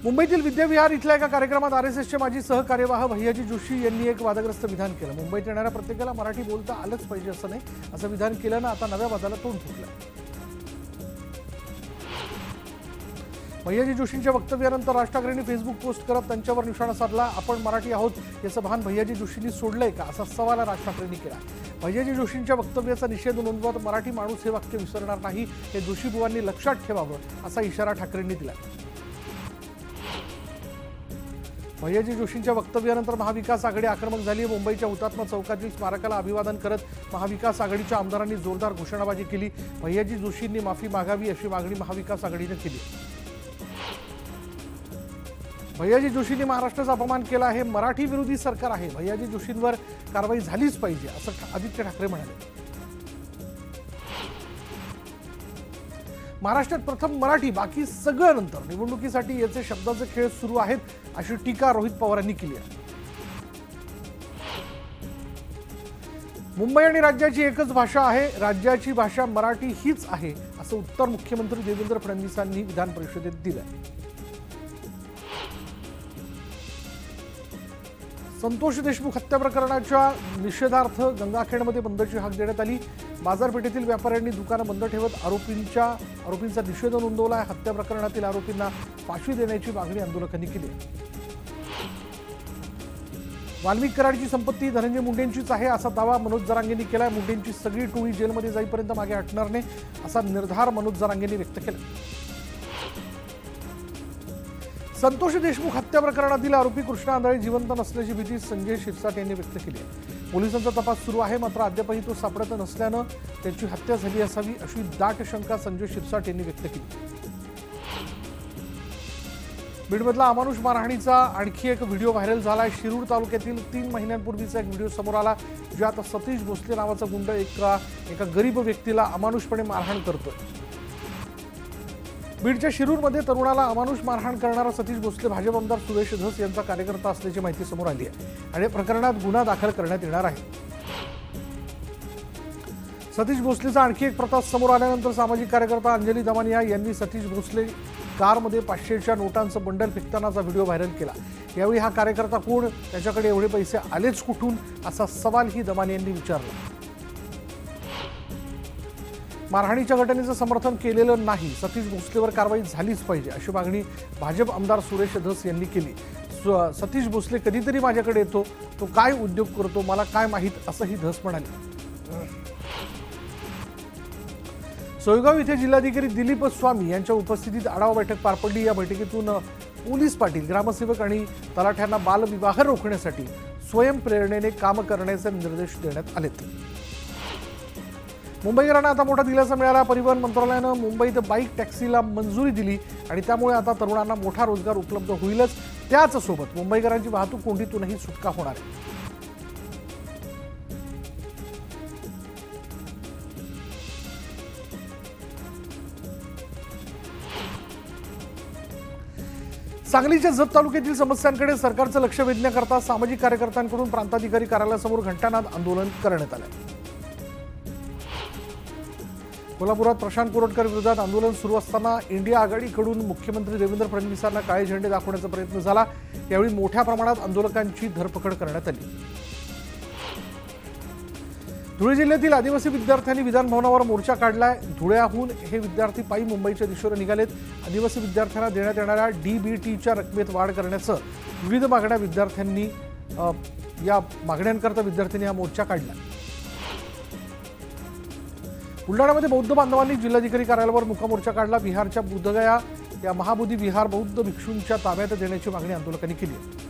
मुंबईतील विद्याविहार इथल्या एका कार्यक्रमात आरएसएसचे माजी सहकार्यवाह भैयाजी जोशी यांनी एक वादग्रस्त विधान केलं। मुंबईत येणाऱ्या प्रत्येकाला मराठी बोलता आलंच पाहिजे असं नाही, असं विधान केल्यानं आता नव्या वादाला तोंड फुटलं। भैयाजी जोशींच्या वक्तव्यानंतर राज ठाकरेंनी फेसबुक पोस्ट करत त्यांच्यावर निशाणा साधला। आपण मराठी आहोत याचं भान भैयाजी जोशींनी सोडलंय का, असा सवाल राज ठाकरेंनी केला। भैयाजी जोशींच्या वक्तव्याचा निषेध नोंदवत मराठी माणूस हे वाक्य विसरणार नाही हे जोशी बुवांनी लक्षात ठेवावं असा इशारा ठाकरेंनी दिला। भैयाजी जोशींच्या वक्तव्यानंतर महाविकास आघाडी आक्रमक झाली। मुंबईच्या हुतात्मा चौकातील स्मारकाला अभिवादन करत महाविकास आघाडीच्या आमदारांनी जोरदार घोषणाबाजी केली। भैयाजी जोशींनी माफी मागावी अशी मागणी महाविकास आघाडीने केली। भैयाजी जोशींनी महाराष्ट्राचा अपमान केला, हे मराठी विरोधी सरकार आहे, भैयाजी जोशींवर कारवाई झालीच पाहिजे असं आदित्य ठाकरे म्हणाले। महाराष्ट्रात प्रथम मराठी, बाकी सगळं नंतर, निवडणुकीसाठी याचे शब्दाचे खेळ सुरू आहेत अशी टीका रोहित पवारांनी केली आहे। मुंबई आणि राज्याची एकच भाषा आहे, राज्याची भाषा मराठी हीच आहे असं उत्तर मुख्यमंत्री देवेंद्र फडणवीसांनी विधान परिषदेत दिलं। संतोष देशमुख हत्या प्रकरणाच्या निषेधार्थ गंगाखेडमध्ये बंदची हाक देण्यात आली। बाजारपेठेतील व्यापाऱ्यांनी दुकानं बंद ठेवत आरोपींचा निषेध नोंदवला आहे। हत्या प्रकरणातील आरोपींना फाशी देण्याची मागणी आंदोलकांनी केली आहे। वाल्मिक कराडची संपत्ती धनंजय मुंडेंचीच आहे असा दावा मनोज जरांगेंनी केलाय। मुंडेंची सगळी टोळी जेलमध्ये जाईपर्यंत मागे हटणार नाही असा निर्धार मनोज जरांगेंनी व्यक्त केला। संतोष देशमुख हत्या प्रकरणातील आरोपी कृष्णा आंधळे जिवंत नसल्याची भीती संजय शिरसाट यांनी व्यक्त केली आहे। पोलिसांचा तपास सुरू आहे, मात्र अद्यापही तो सापडत नसल्यानं त्याची हत्या झाली असावी अशी दाट शंका संजय शिरसाट यांनी व्यक्त केली। बीडमधला अमानुष मारहाणीचा आणखी एक व्हिडिओ व्हायरल झालाय। शिरूर तालुक्यातील 3 महिन्यांपूर्वीचा एक व्हिडिओ समोर आला, ज्यात सतीश भोसले नावाचा गुंड एका गरीब व्यक्तीला अमानुषपणे मारहाण करतोय। बीडच्या शिरूरमध्ये तरुणाला अमानुष मारहाण करणारा सतीश भोसले भाजप आमदार सुरेश धस यांचा कार्यकर्ता असल्याची माहिती समोर आली आहे आणि या प्रकरणात गुन्हा दाखल करण्यात येणार आहे। सतीश भोसलेचा आणखी एक प्रकार समोर आल्यानंतर सामाजिक कार्यकर्ता अंजली दमानिया यांनी सतीश भोसले कारमध्ये 500च्या नोटांचं बंडल फेकतानाचा व्हिडिओ व्हायरल केला। यावेळी हा कार्यकर्ता कोण, त्याच्याकडे एवढे पैसे आलेच कुठून असा सवालही दमानियांनी विचारला। मारहाणीच्या घटनेचं समर्थन केलेलं नाही, सतीश भोसलेवर कारवाई झालीच पाहिजे अशी मागणी भाजप आमदार सुरेश धस यांनी केली। सतीश भोसले कधीतरी माझ्याकडे येतो, तो काय उद्योग करतो मला काय माहीत असंही धस म्हणाले। सोयगाव इथे जिल्हाधिकारी दिलीप स्वामी यांच्या उपस्थितीत आढावा बैठक पार पडली। या बैठकीतून पोलीस पाटील, ग्रामसेवक आणि तलाठ्यांना बालविवाह रोखण्यासाठी स्वयंप्रेरणेने काम करण्याचे निर्देश देण्यात आलेत। मुंबईकरांना आता मोठा दिलासा मिळाला। परिवहन मंत्रालयानं मुंबईत बाईक टॅक्सीला मंजुरी दिली आणि त्यामुळे आता तरुणांना मोठा रोजगार उपलब्ध होईलच, त्याचसोबत मुंबईकरांची वाहतूक कोंडीतूनही सुटका होणार आहे। सांगलीच्या जत तालुक्यातील समस्यांकडे सरकारचं लक्ष वेधण्याकरता सामाजिक कार्यकर्त्यांकडून प्रांताधिकारी कार्यालयासमोर घंटानाद आंदोलन करण्यात आलं। कोल्हापुरात प्रशांत कोरटकर विरोधात आंदोलन सुरू असताना इंडिया आघाडीकडून मुख्यमंत्री देवेंद्र फडणवीसांना काळे झेंडे दाखवण्याचा प्रयत्न झाला। यावेळी मोठ्या प्रमाणात आंदोलकांची धरपकड करण्यात आली। धुळे जिल्ह्यातील आदिवासी विद्यार्थ्यांनी विधानभवनावर मोर्चा काढलाय। धुळ्याहून हे विद्यार्थी पायी मुंबईच्या दिशेने निघालेत। आदिवासी विद्यार्थ्यांना देण्यात येणाऱ्या डीबीटीच्या रकमेत वाढ करण्याचं विविध मागण्यांकरता विद्यार्थ्यांनी हा मोर्चा काढला। बुलढाण्यामध्ये बौद्ध बांधवांनी जिल्हाधिकारी कार्यालयावर मुका काढला। बिहारच्या बुद्धगया या महाबोधी विहार बौद्ध भिक्षूंच्या ताब्यात देण्याची मागणी आंदोलकांनी केली आहे।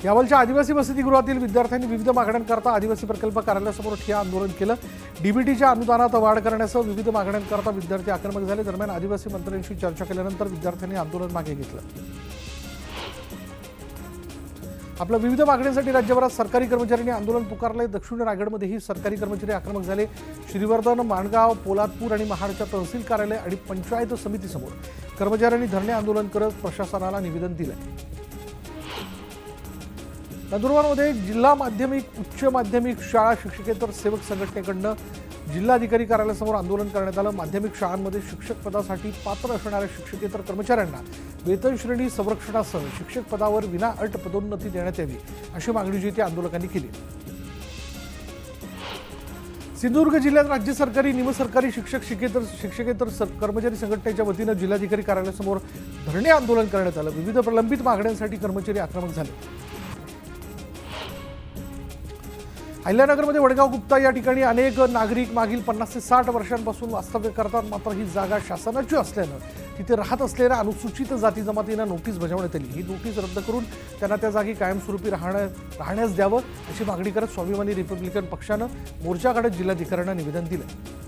यावलच्या आदिवासी वसतिगृहातील विद्यार्थ्यांनी विविध मागण्यांकरता आदिवासी प्रकल्प कार्यालयासमोर ठिय्या आंदोलन केलं। डीबीटीच्या अनुदानात वाढ करण्यासह विविध मागण्यांकरता विद्यार्थी आक्रमक झाले। दरम्यान आदिवासी मंत्र्यांशी चर्चा केल्यानंतर विद्यार्थ्यांनी आंदोलन मागे घेतलं। आपल्या विविध मागण्यांसाठी राज्यभरात सरकारी कर्मचाऱ्यांनी आंदोलन पुकारले। दक्षिण रायगडमध्येही सरकारी कर्मचारी आक्रमक झाले। श्रीवर्धन, माणगाव, पोलादपूर आणि महाडच्या तहसील कार्यालय आणि पंचायत समितीसमोर कर्मचाऱ्यांनी धरणे आंदोलन करत प्रशासनाला निवेदन दिलं। नंदुरबारमध्ये जिल्हा माध्यमिक, उच्च माध्यमिक शाळा शिक्षकेतर सेवक संघटनेकडून जिल्हाधिकारी कार्यालयासमोर आंदोलन करण्यात आलं। माध्यमिक शाळांमध्ये शिक्षक पदासाठी पात्र असणाऱ्या शिक्षकेतर कर्मचाऱ्यांना वेतन श्रेणी संरक्षणासह शिक्षक पदावर विनाअट पदोन्नती देण्यात यावी अशी मागणी जी त्या आंदोलकांनी केली। सिंधुदुर्ग जिल्ह्यात राज्य सरकारी निमसरकारी शिक्षकेतर कर्मचारी संघटनेच्या वतीनं जिल्हाधिकारी कार्यालयासमोर धरणे आंदोलन करण्यात आलं। विविध प्रलंबित मागण्यांसाठी कर्मचारी आक्रमक झाले। अहिल्यानगरमध्ये वडगाव गुप्ता या ठिकाणी अनेक नागरिक मागील 50 ते 60 वर्षांपासून वास्तव्य करतात। मात्र ही जागा शासनाची असल्यानं तिथे राहत असलेल्या अनुसूचित जाती जमातींना नोटीस बजावण्यात आली। ही नोटीस रद्द करून त्यांना त्या जागी कायमस्वरूपी राहण्यास द्यावं अशी मागणी करत स्वाभिमानी रिपब्लिकन पक्षानं मोर्चा काढत जिल्हाधिकाऱ्यांना निवेदन दिलं।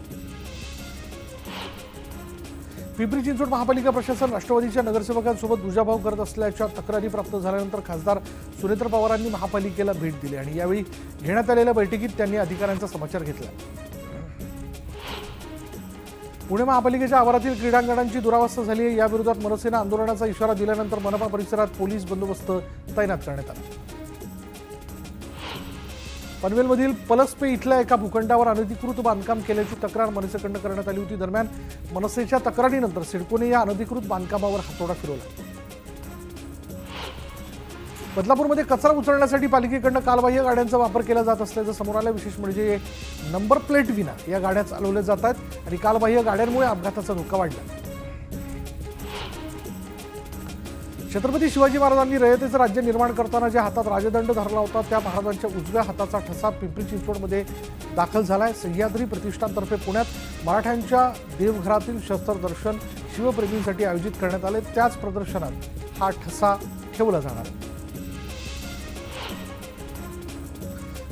पिंपरी चिंचवड महापालिका प्रशासन राष्ट्रवादीच्या नगरसेवकांसोबत दुजाभाव करत असल्याच्या तक्रारी प्राप्त झाल्यानंतर खासदार सुनेत्र पवारांनी महापालिकेला भेट दिली आणि यावेळी घेण्यात आलेल्या बैठकीत त्यांनी अधिकाऱ्यांचा समाचार घेतला। पुणे महापालिकेच्या आवारातील क्रीडांगणांची दुरावस्था झाली आहे। याविरोधात मनसेनं आंदोलनाचा इशारा दिल्यानंतर मनपा परिसरात पोलीस बंदोबस्त तैनात करण्यात आला। पनवेलमधील पलसपे इथल्या एका भूखंडावर अनधिकृत बांधकाम केल्याची तक्रार मनसेकडून करण्यात आली होती। दरम्यान मनसेच्या तक्रारीनंतर सिडकोने या अनधिकृत बांधकामावर हातोडा फिरवला। बदलापूरमध्ये कचरा उचलण्यासाठी पालिकेकडून कालबाह्य गाड्यांचा वापर केला जात असल्याचं समोर आलं। विशेष म्हणजे नंबर प्लेट विना या गाड्या चालवल्या जात आहेत आणि कालबाह्य गाड्यांमुळे अपघाताचा धोका वाढला। छत्रपती शिवाजी महाराजांनी रयतेचं राज्य निर्माण करताना ज्या हातात राजदंड धरला होता त्या महाराजांच्या उजव्या हाताचा ठसा पिंपरी चिंचवडमध्ये दाखल झालाय। सह्याद्री प्रतिष्ठानतर्फे पुण्यात मराठ्यांच्या देवघरातील शस्त्रदर्शन शिवप्रेमींसाठी आयोजित करण्यात आले। त्याच प्रदर्शनात हा ठसा ठेवला जाणार आहे।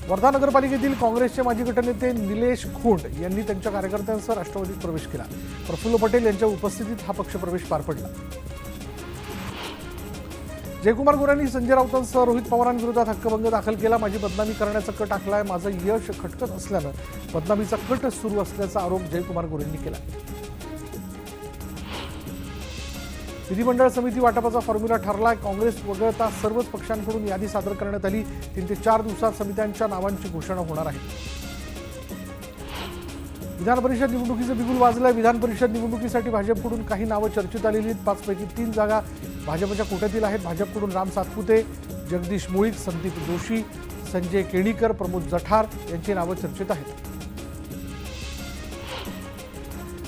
वर्धा नगरपालिकेतील काँग्रेसचे माजी गटनेते निलेश खोंड यांनी त्यांच्या कार्यकर्त्यांसह राष्ट्रवादीत प्रवेश केला। प्रफुल्ल पटेल यांच्या उपस्थितीत हा पक्षप्रवेश पार पडला। जयकुमार गोऱ्यांनी संजय राऊतांसह रोहित पवारांविरोधात हक्कभंग दाखल केला। माझी बदनामी करण्याचा कट टाकलाय, माझं यश खटकत असल्यानं बदनामीचा कट सुरू असल्याचा आरोप जयकुमार गोऱ्यांनी केला। विधिमंडळ समिती वाटपाचा फॉर्म्युला ठरलाय। काँग्रेस वगळता सर्वच पक्षांकडून यादी सादर करण्यात आली। 3 ते 4 दिवसात समित्यांच्या नावांची घोषणा होणार आहे। विधान परिषद निवडणुकीचं बिगुल वाजलंय। विधान परिषद निवडणुकीसाठी भाजपकडून काही नावं चर्चेत आलेली आहेत। 5 पैकी 3 जागा भाजपच्या कोट्यातील आहेत। भाजपकडून राम सातपुते, जगदीश मुळीक, संदीप जोशी, संजय केणीकर, प्रमोद जठार यांची नावं चर्चेत आहेत।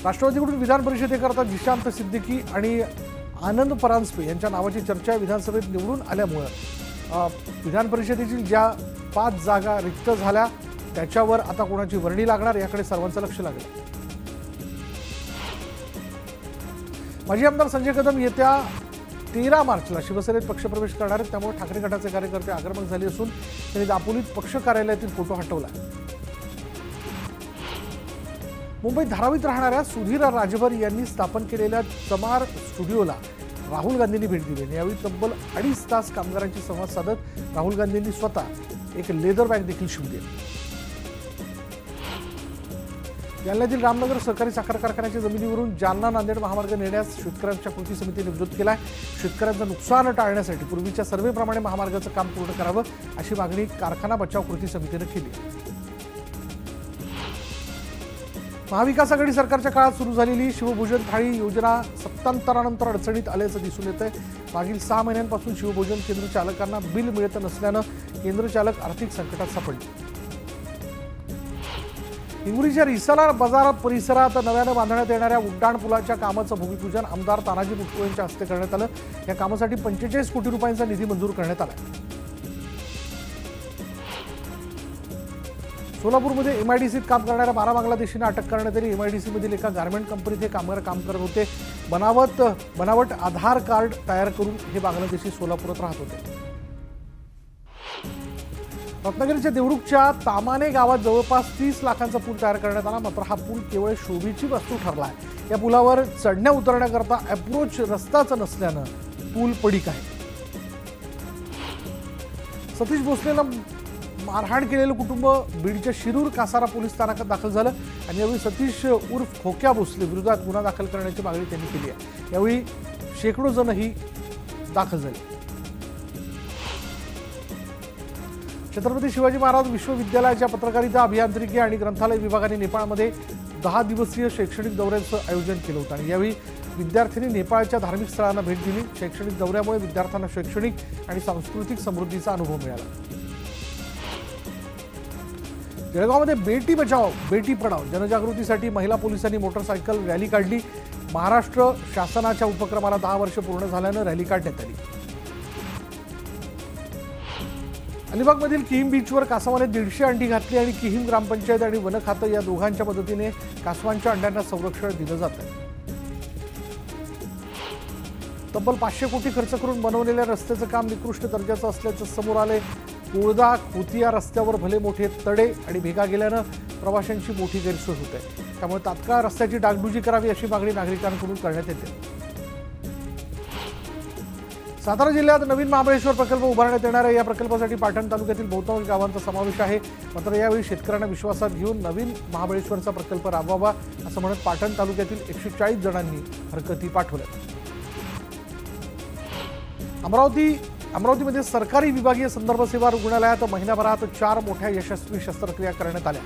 राष्ट्रवादीकडून विधान परिषदेकरता जिशांत सिद्दीकी आणि आनंद परांजपे यांच्या नावाची चर्चा विधानसभेत निवडून आल्यामुळे विधान परिषदेतील ज्या 5 जागा रिक्त झाल्या त्याच्यावर आता कोणाची वर्णी लागणार याकडे सर्वांचं लक्ष लागलं। माजी आमदार संजय कदम येत्या 13 मार्चला शिवसेनेत पक्षप्रवेश करणार आहेत। त्यामुळे ठाकरे गटाचे कार्यकर्ते आक्रमक झाले असून त्यांनी दापोलीत पक्ष कार्यालयातील फोटो हटवला। मुंबईत धारावीत राहणाऱ्या सुधीर राजभर यांनी स्थापन केलेल्या चमार स्टुडिओला राहुल गांधींनी भेट दिली। यावेळी तब्बल 2.5 तास कामगारांशी संवाद साधत राहुल गांधींनी स्वतः एक लेदर बॅग देखील शिवली। जालन्यातील रामनगर सहकारी साखर कारखान्याच्या जमिनीवरून जालना नांदेड महामार्ग नेण्यास शेतकऱ्यांच्या कृती समितीने विरोध केलाय। शेतकऱ्यांचं नुकसान टाळण्यासाठी पूर्वीच्या सर्वेप्रमाणे महामार्गाचं काम पूर्ण करावं अशी मागणी कारखाना बचाव कृती समितीने केली। महाविकास आघाडी सरकारच्या काळात सुरू झालेली शिवभोजन थाळी योजना सत्तांतरानंतर अडचणीत आल्याचं दिसून येतंय। मागील 6 महिन्यांपासून शिवभोजन केंद्र चालकांना बिल मिळत नसल्यानं केंद्र चालक आर्थिक संकटात सापडले। हिंगोलीच्या रिसाला बाजार परिसरात नव्यानं बांधण्यात येणाऱ्या उड्डाण पुलाच्या कामाचं भूमिपूजन आमदार तानाजी मुटकुळे यांच्या हस्ते करण्यात आलं। या कामासाठी 45 कोटी रुपयांचा निधी मंजूर करण्यात आला। सोलापूरमध्ये एमआयडीसीत काम करणाऱ्या 12 बांगलादेशींना अटक करण्यात आली। एमआयडीसी मधील एका गार्मेंट कंपनीत हे कामगार काम करत होते। बनावट आधार कार्ड तयार करून हे बांगलादेशी सोलापुरात राहत होते। रत्नागिरीच्या देवरुखच्या तामाने गावात जवळपास 30 लाखांचा पूल तयार करण्यात आला। मात्र हा पूल केवळ शोभेची वस्तू ठरला आहे। या पुलावर चढण्या उतरण्याकरता अप्रोच रस्ताच नसल्यानं पूल पडीक आहे। सतीश भोसलेला मारहाण केलेलं कुटुंब बीडच्या शिरूर कासारा पोलीस स्थानकात दाखल झालं आणि यावेळी सतीश उर्फ खोक्या भोसले विरोधात गुन्हा दाखल करण्याची मागणी त्यांनी केली आहे। यावेळी शेकडो जणही दाखल झाले। छत्रपती शिवाजी महाराज विश्वविद्यालयाच्या पत्रकारिता, अभियांत्रिकी आणि ग्रंथालय विभागाने नेपाळमध्ये 10 दिवसीय शैक्षणिक दौऱ्याचं आयोजन केलं होतं आणि यावेळी विद्यार्थ्यांनी नेपाळच्या धार्मिक स्थळांना भेट दिली. शैक्षणिक दौऱ्यामुळे विद्यार्थ्यांना शैक्षणिक आणि सांस्कृतिक समृद्धीचा अनुभव मिळाला. जळगावमध्ये बेटी बचाओ बेटी पढाओ जनजागृतीसाठी महिला पोलिसांनी मोटरसायकल रॅली काढली. महाराष्ट्र शासनाच्या उपक्रमाला 10 वर्ष पूर्ण झाल्यानं रॅली काढण्यात आली. अलिबागमधील किहीम बीचवर कासवाने 150 अंडी घातली आणि किहीम ग्रामपंचायत आणि वन खातं या दोघांच्या मदतीने कासवांच्या अंड्यांना संरक्षण दिलं जातं. तब्बल 500 कोटी खर्च करून बनवलेल्या रस्त्याचं काम निकृष्ट दर्जाचं असल्याचं समोर आले. कुळदा खोतिया रस्त्यावर भले मोठे तडे आणि भेगा गेल्यानं प्रवाशांची मोठी गैरसोय होते. त्यामुळे तात्काळ रस्त्याची डागडुजी करावी अशी मागणी नागरिकांकडून करण्यात येते. सातारा जिल्ह्यात नवीन महाबळेश्वर प्रकल्प उभारण्यात येणार आहे. या प्रकल्पासाठी पाटण तालुक्यातील बहुतांश गावांचा समावेश आहे. मात्र यावेळी शेतकऱ्यांना विश्वासात घेऊन नवीन महाबळेश्वरचा प्रकल्प राबवावा असं म्हणत पाटण तालुक्यातील 140 जणांनी हरकती पाठवल्या. अमरावतीमध्ये सरकारी विभागीय संदर्भ सेवा रुग्णालयात महिन्याभरात 4 मोठ्या यशस्वी शस्त्रक्रिया करण्यात आल्या.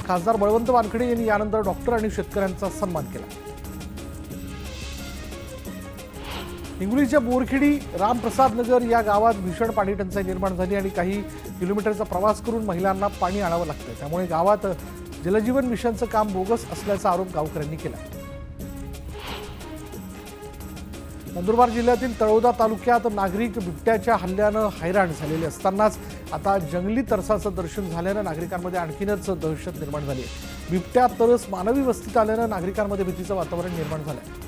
खासदार बळवंत वानखडे यांनी यानंतर डॉक्टर आणि शेतकऱ्यांचा सन्मान केला. हिंगोलीच्या बोरखेडी रामप्रसाद नगर या गावात भीषण पाणी टंचाई निर्माण झाली आणि काही किलोमीटरचा प्रवास करून महिलांना पाणी आणावं लागतं. त्यामुळे गावात जलजीवन मिशनचं काम बोगस असल्याचा आरोप गावकऱ्यांनी केला. नंदुरबार जिल्ह्यातील तळोदा तालुक्यात नागरिक बिबट्याच्या हल्ल्यानं हैराण झालेले असतानाच आता जंगली तरसाचं दर्शन झाल्यानं नागरिकांमध्ये आणखीनच दहशत निर्माण झाली आहे. बिबट्या तरस मानवी वस्तीत आल्यानं नागरिकांमध्ये भीतीचं वातावरण निर्माण झालंय.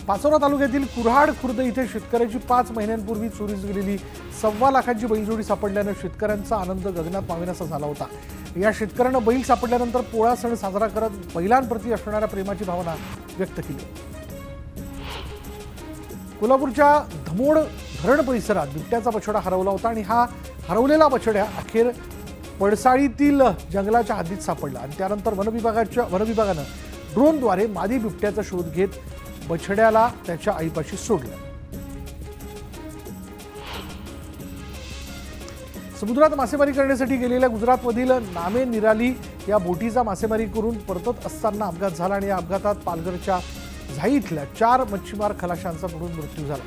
पाचोरा तालुक्यातील कुऱ्हाड खुर्द इथे शेतकऱ्याची 5 महिन्यांपूर्वी चोरीस गेलेली 1.25 लाखांची बैलजोडी सापडल्यानं शेतकऱ्यांचा आनंद गगनात मावेनासा झाला होता. या शेतकऱ्यानं बैल सापडल्यानंतर पोळा सण साजरा करत बैलांप्रती असणाऱ्या प्रेमाची भावना व्यक्त केली. कोल्हापूरच्या धमोड धरण परिसरात बिबट्याचा बछडा हरवला होता आणि हा हरवलेला बछड्या अखेर पडसाळीतील जंगलाच्या हद्दीत सापडला आणि त्यानंतर वनविभागानं ड्रोनद्वारे मादी बिबट्याचा शोध घेत बछड्याला त्याच्या आईपाशी सोडलं. समुद्रात मासेमारी करण्यासाठी गेलेल्या गुजरातमधील नामे निराली या बोटीचा मासेमारी करून परतत असताना अपघात झाला आणि या अपघातात पालघरच्या झाई इथल्या 4 मच्छीमार खलाशांचा पडून मृत्यू झाला.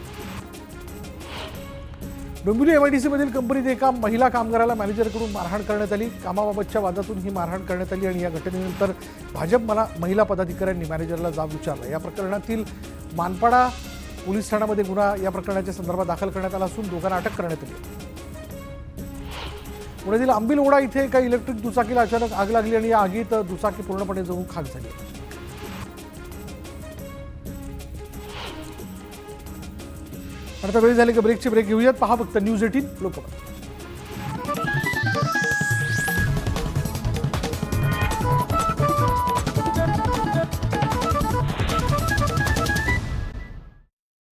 डोंबिवली MIDC मधील कंपनीत एका महिला कामगाराला मॅनेजरकडून मारहाण करण्यात आली. कामाबाबतच्या वादातून ही मारहाण करण्यात आली आणि या घटनेनंतर भाजप महिला पदाधिकाऱ्यांनी मॅनेजरला जाब विचारला. या प्रकरणातील मानपाडा पोलीस ठाण्यामध्ये गुन्हा या प्रकरणाच्या संदर्भात दाखल करण्यात आला असून दोघांना अटक करण्यात आली. पुण्यातील आंबील ओढा इथे एका इलेक्ट्रिक दुचाकीला अचानक आग लागली आणि या आगीत दुचाकी पूर्णपणे जळून खाक झाली. आता वेळ झाली की ब्रेकची ब्रेक घेऊयात. पहा फक्त न्यूज 18 लोकमत.